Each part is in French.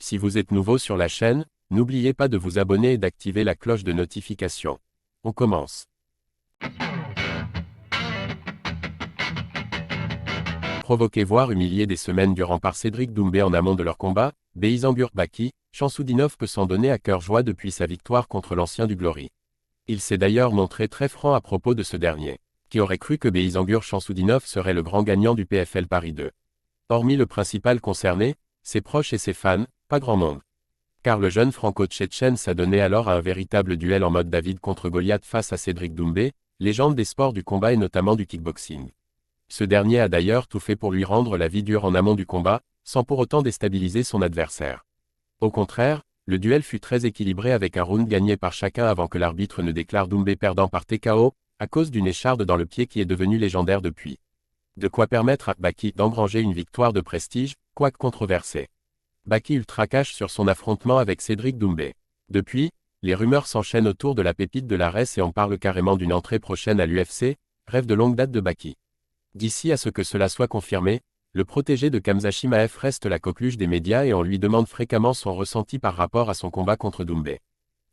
Si vous êtes nouveau sur la chaîne, n'oubliez pas de vous abonner et d'activer la cloche de notification. On commence. Provoqué voire humilié des semaines durant par Cédric Doumbé en amont de leur combat, Beyzangur Baki, Shamsudinov peut s'en donner à cœur joie depuis sa victoire contre l'ancien du Glory. Il s'est d'ailleurs montré très franc à propos de ce dernier. Qui aurait cru que Beyzangur Shamsudinov serait le grand gagnant du PFL Paris 2? Hormis le principal concerné, ses proches et ses fans, pas grand monde. Car le jeune franco-tchétchène s'adonnait alors à un véritable duel en mode David contre Goliath face à Cédric Doumbé, légende des sports du combat et notamment du kickboxing. Ce dernier a d'ailleurs tout fait pour lui rendre la vie dure en amont du combat, sans pour autant déstabiliser son adversaire. Au contraire, le duel fut très équilibré avec un round gagné par chacun avant que l'arbitre ne déclare Doumbé perdant par TKO, à cause d'une écharde dans le pied qui est devenue légendaire depuis. De quoi permettre à Baki d'engranger une victoire de prestige, quoique controversée. Baki ultra cash sur son affrontement avec Cédric Doumbé. Depuis, les rumeurs s'enchaînent autour de la pépite de l'ARES et on parle carrément d'une entrée prochaine à l'UFC, rêve de longue date de Baki. D'ici à ce que cela soit confirmé, le protégé de Khamzat Chimaev reste la coqueluche des médias et on lui demande fréquemment son ressenti par rapport à son combat contre Doumbé.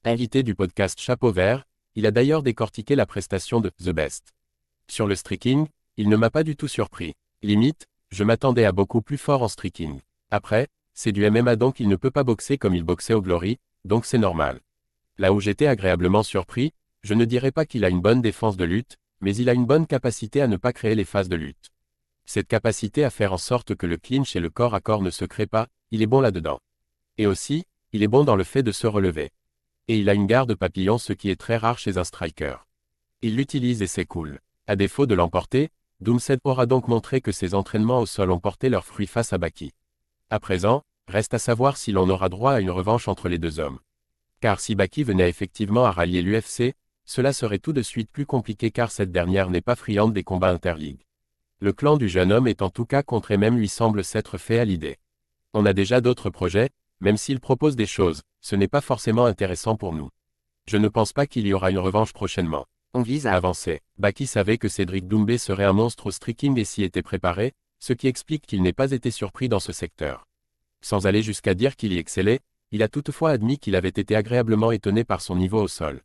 Invité du podcast Chapeau Vert, il a d'ailleurs décortiqué la prestation de The Best. Sur le striking, il ne m'a pas du tout surpris. Limite, je m'attendais à beaucoup plus fort en striking. Après, c'est du MMA donc il ne peut pas boxer comme il boxait au Glory, donc c'est normal. Là où j'étais agréablement surpris, je ne dirais pas qu'il a une bonne défense de lutte, mais il a une bonne capacité à ne pas créer les phases de lutte. Cette capacité à faire en sorte que le clinch et le corps à corps ne se créent pas, il est bon là-dedans. Et aussi, il est bon dans le fait de se relever. Et il a une garde papillon ce qui est très rare chez un striker. Il l'utilise et c'est cool. À défaut de l'emporter, Doomset aura donc montré que ses entraînements au sol ont porté leurs fruits face à Baki. À présent, reste à savoir si l'on aura droit à une revanche entre les deux hommes. Car si Baki venait effectivement à rallier l'UFC, cela serait tout de suite plus compliqué car cette dernière n'est pas friande des combats interligues. Le clan du jeune homme est en tout cas contre et même lui semble s'être fait à l'idée. On a déjà d'autres projets, même s'il propose des choses, ce n'est pas forcément intéressant pour nous. Je ne pense pas qu'il y aura une revanche prochainement. On vise à avancer. Baki savait que Cédric Doumbé serait un monstre au striking et s'y était préparé, ce qui explique qu'il n'ait pas été surpris dans ce secteur. Sans aller jusqu'à dire qu'il y excellait, il a toutefois admis qu'il avait été agréablement étonné par son niveau au sol.